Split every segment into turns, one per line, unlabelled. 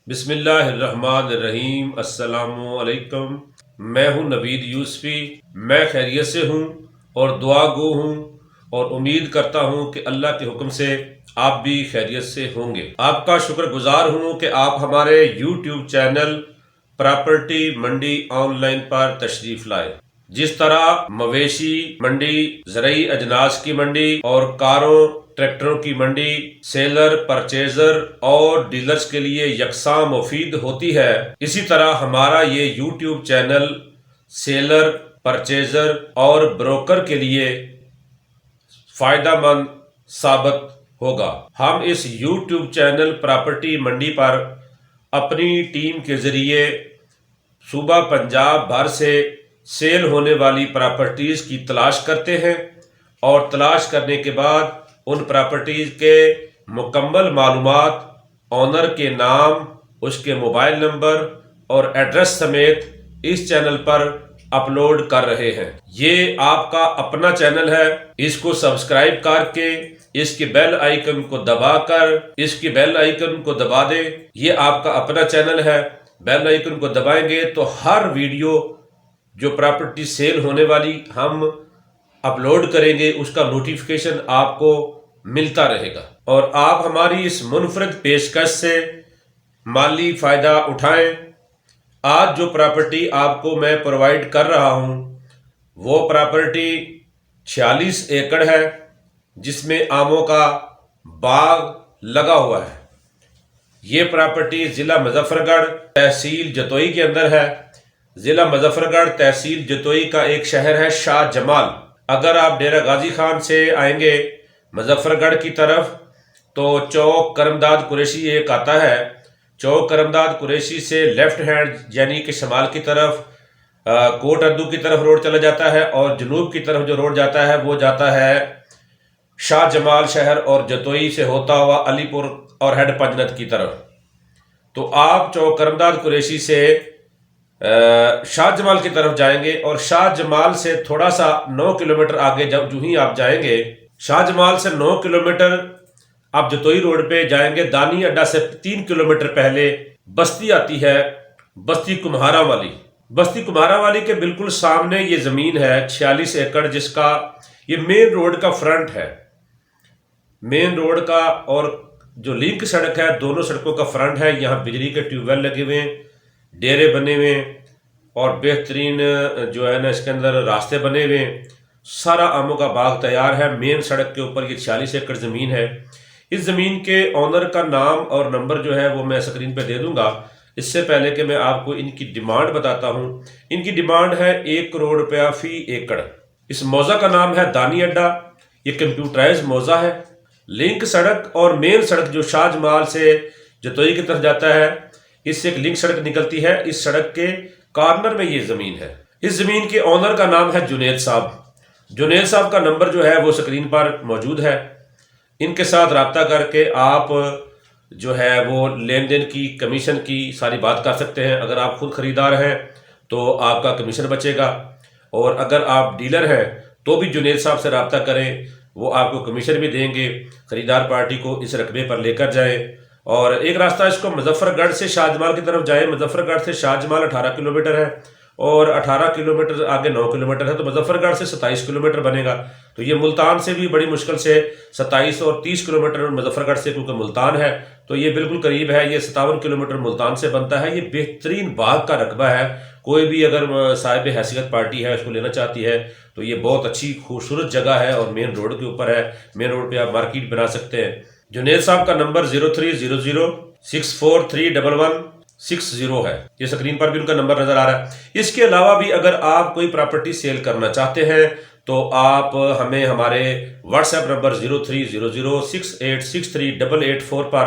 بسم اللہ الرحمن الرحیم۔ السلام علیکم۔ میں ہوں نوید یوسفی۔ میں خیریت سے ہوں اور دعا گو ہوں اور امید کرتا ہوں کہ اللہ کے حکم سے آپ بھی خیریت سے ہوں گے۔ آپ کا شکر گزار ہوں کہ آپ ہمارے یوٹیوب چینل پراپرٹی منڈی آن لائن پر تشریف لائے۔ جس طرح مویشی منڈی، زرعی اجناس کی منڈی اور کاروں ٹریکٹروں کی منڈی سیلر، پرچیزر اور ڈیلرز کے لیے یکساں مفید ہوتی ہے، اسی طرح ہمارا یہ یوٹیوب چینل سیلر، پرچیزر اور بروکر کے لیے فائدہ مند ثابت ہوگا۔ ہم اس یوٹیوب چینل پراپرٹی منڈی پر اپنی ٹیم کے ذریعے صوبہ پنجاب بھر سے سیل ہونے والی پراپرٹیز کی تلاش کرتے ہیں اور تلاش کرنے کے بعد ان پراپرٹیز کے مکمل معلومات، اونر کے نام، اس کے موبائل نمبر اور ایڈریس سمیت اس چینل پر اپلوڈ کر رہے ہیں۔ یہ آپ کا اپنا چینل ہے، اس کو سبسکرائب کر کے اس کے بیل آئیکن کو دبا دیں۔ یہ آپ کا اپنا چینل ہے، بیل آئیکن کو دبائیں گے تو ہر ویڈیو جو پراپرٹی سیل ہونے والی ہم اپلوڈ کریں گے اس کا نوٹیفیکیشن آپ کو ملتا رہے گا، اور آپ ہماری اس منفرد پیشکش سے مالی فائدہ اٹھائیں۔ آج جو پراپرٹی آپ کو میں پرووائڈ کر رہا ہوں وہ پراپرٹی 46 ایکڑ ہے، جس میں آموں کا باغ لگا ہوا ہے۔ یہ پراپرٹی ضلع مظفر گڑھ تحصیل جتوئی کے اندر ہے۔ ضلع مظفر گڑھ تحصیل جتوئی کا ایک شہر ہے شاہ جمال۔ اگر آپ ڈیرہ غازی خان سے آئیں گے مظفر گڑھ کی طرف تو چوک کرمداد قریشی ایک آتا ہے۔ چوک کرمداد قریشی سے لیفٹ ہینڈ یعنی کہ شمال کی طرف کوٹ اردو کی طرف روڈ چلا جاتا ہے، اور جنوب کی طرف جو روڈ جاتا ہے وہ جاتا ہے شاہ جمال شہر اور جتوئی سے ہوتا ہوا علی پور اور ہیڈ پنجنت کی طرف۔ تو آپ چوک کرمداد قریشی سے شاہ جمال کی طرف جائیں گے، اور شاہ جمال سے تھوڑا سا 9 کلومیٹر آگے جو ہی آپ جائیں گے، شاہ جمال سے 9 کلومیٹر آپ جتوئی روڈ پہ جائیں گے، دانی اڈا سے 3 کلومیٹر پہلے بستی آتی ہے، بستی کمہارا والی۔ بستی کمہارا والی کے بالکل سامنے یہ زمین ہے 46 ایکڑ، جس کا یہ مین روڈ کا فرنٹ ہے۔ مین روڈ کا اور جو لنک سڑک ہے دونوں سڑکوں کا فرنٹ ہے۔ یہاں بجلی کے ٹیوب ویل لگے ہوئے ہیں، ڈیرے بنے ہوئے ہیں، اور بہترین جو ہے نا اس کے اندر راستے بنے ہوئے ہیں۔ سارا آموں کا باغ تیار ہے۔ مین سڑک کے اوپر یہ 46 ایکڑ زمین ہے۔ اس زمین کے اونر کا نام اور نمبر جو ہے وہ میں اسکرین پہ دے دوں گا۔ اس سے پہلے کہ میں آپ کو ان کی ڈیمانڈ بتاتا ہوں، ان کی ڈیمانڈ ہے 1 کروڑ روپیہ فی ایکڑ۔ اس موضع کا نام ہے دانی اڈا۔ یہ کمپیوٹرائز موضع ہے۔ لنک سڑک اور مین سڑک جو شاہ جمال سے جتوئی کی طرف جاتا ہے، اس سے ایک لنک سڑک نکلتی ہے۔ اس سڑک کے کارنر میں یہ زمین ہے۔ اس زمین کے اونر کا نام ہے جنید صاحب۔ جنید صاحب کا نمبر جو ہے وہ اسکرین پر موجود ہے۔ ان کے ساتھ رابطہ کر کے آپ جو ہے وہ لین دین کی، کمیشن کی ساری بات کر سکتے ہیں۔ اگر آپ خود خریدار ہیں تو آپ کا کمیشن بچے گا، اور اگر آپ ڈیلر ہیں تو بھی جنید صاحب سے رابطہ کریں، وہ آپ کو کمیشن بھی دیں گے۔ خریدار پارٹی کو اس رقبے پر لے کر جائیں۔ اور ایک راستہ اس کو مظفر گڑھ سے شاہ جمال کی طرف جائیں۔ مظفر گڑھ سے شاہ جمال 18 کلومیٹر ہے، اور 18 کلومیٹر آگے 9 کلومیٹر ہے، تو مظفر گڑھ سے 27 کلومیٹر بنے گا۔ تو یہ ملتان سے بھی بڑی مشکل سے 27 اور 30 کلومیٹر مظفر گڑھ سے، کیونکہ ملتان ہے تو یہ بالکل قریب ہے۔ یہ 57 کلومیٹر ملتان سے بنتا ہے۔ یہ بہترین باغ کا رقبہ ہے۔ کوئی بھی اگر صاحب حیثیت پارٹی ہے اس کو لینا چاہتی ہے تو یہ بہت اچھی خوبصورت جگہ ہے، اور مین روڈ کے اوپر ہے۔ مین روڈ پہ آپ مارکیٹ بنا سکتے ہیں۔ جنید صاحب کا نمبر 030064311160 ہے۔ یہ اسکرین پر بھی ان کا نمبر نظر آ رہا ہے۔ اس کے علاوہ بھی اگر آپ کوئی پراپرٹی سیل کرنا چاہتے ہیں تو آپ ہمیں ہمارے واٹس ایپ نمبر 030068638884 پر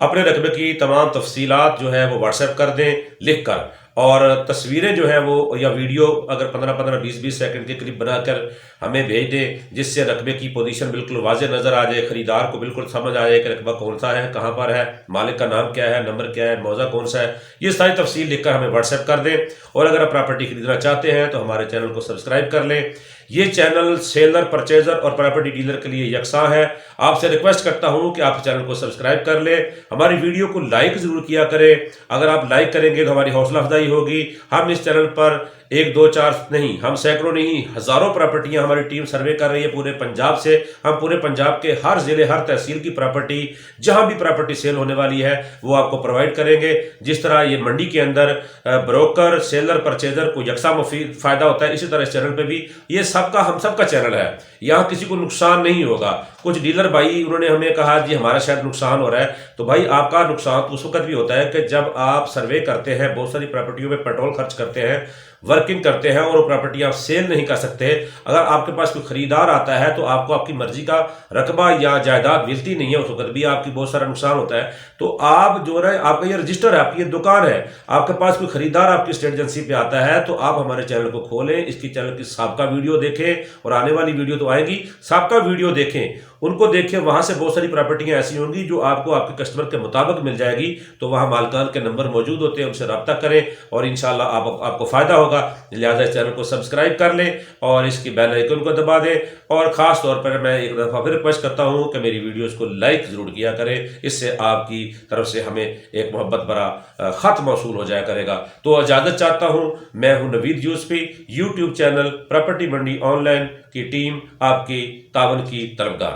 اپنے رقبے کی تمام تفصیلات جو ہے وہ واٹس ایپ کر دیں لکھ کر، اور تصویریں جو ہیں وہ یا ویڈیو اگر 15 20 سیکنڈ کے قریب بنا کر ہمیں بھیج دیں، جس سے رقبے کی پوزیشن بالکل واضح نظر آ جائے، خریدار کو بالکل سمجھ آ جائے کہ رقبہ کون سا ہے، کہاں پر ہے، مالک کا نام کیا ہے، نمبر کیا ہے، موضع کون سا ہے۔ یہ ساری تفصیل لکھ کر ہمیں واٹس ایپ کر دیں، اور اگر آپ پراپرٹی خریدنا چاہتے ہیں تو ہمارے چینل کو سبسکرائب کر لیں۔ یہ چینل سیلر، پرچیزر اور پراپرٹی ڈیلر کے لیے یکساں ہے۔ آپ سے ریکویسٹ کرتا ہوں کہ آپ چینل کو سبسکرائب کر لیں، ہماری ویڈیو کو لائک ضرور کیا کریں۔ اگر آپ لائک کریں گے تو ہماری حوصلہ افزائی ہوگی۔ ہم اس چینل پر 1 2 4 نہیں، ہم سینکڑوں نہیں، ہزاروں پراپرٹیاں ہماری ٹیم سروے کر رہی ہے پورے پنجاب سے۔ ہم پورے پنجاب کے ہر ضلع، ہر تحصیل کی پراپرٹی، جہاں بھی پراپرٹی سیل ہونے والی ہے وہ آپ کو پرووائڈ کریں گے۔ جس طرح یہ منڈی کے اندر بروکر، سیلر، پرچیزر کو یکساں مفید فائدہ ہوتا ہے، اسی طرح اس چینل پہ بھی یہ ہم سب کا چینل ہے، یہاں کسی کو نقصان نہیں ہوگا۔ کچھ ڈیلر بھائی انہوں نے ہمیں کہا جی ہمارا شاید نقصان ہو رہا ہے، تو بھائی آپ کا نقصان اس وقت بھی ہوتا ہے کہ جب آپ سروے کرتے ہیں، بہت ساری پراپرٹیوں میں پیٹرول خرچ کرتے ہیں، ورکنگ کرتے ہیں اور وہ پراپرٹی آپ سیل نہیں کر سکتے۔ اگر آپ کے پاس کوئی خریدار آتا ہے تو آپ کو آپ کی مرضی کا رقبہ یا جائیداد ملتی نہیں ہے، اس وقت بھی آپ کی بہت سارا نقصان ہوتا ہے۔ تو آپ جو ہے، آپ کا یہ رجسٹر ہے، آپ کی یہ دکان ہے، آپ کے پاس کوئی خریدار آپ کی اسٹیٹ ایجنسی پہ آتا ہے تو آپ ہمارے چینل کو کھولیں، اس کی چینل کی سابقہ ویڈیو دیکھیں، اور آنے والی ویڈیو تو آئے گی، سابقہ ویڈیو دیکھیں، ان کو دیکھیں۔ وہاں سے بہت ساری پراپرٹیاں ایسی ہوں گی جو آپ کو آپ کے کسٹمر کے مطابق مل جائے گی، تو وہاں مالکان کے نمبر موجود ہوتے ہیں، ان سے رابطہ کریں اور انشاءاللہ آپ کو فائدہ ہوگا۔ لہٰذا اس چینل کو سبسکرائب کر لیں اور اس کی بیل آئیکن کو دبا دیں، اور خاص طور پر میں ایک دفعہ پھر ریکویسٹ کرتا ہوں کہ میری ویڈیوز کو لائک ضرور کیا کریں، اس سے آپ کی طرف سے ہمیں ایک محبت بھرا خط موصول ہو جایا کرے گا۔ تو اجازت چاہتا ہوں، میں ہوں نوید یوسفی، یوٹیوب چینل پراپرٹی منڈی آن لائن کی ٹیم آپ کی تعاون کی طلبگار۔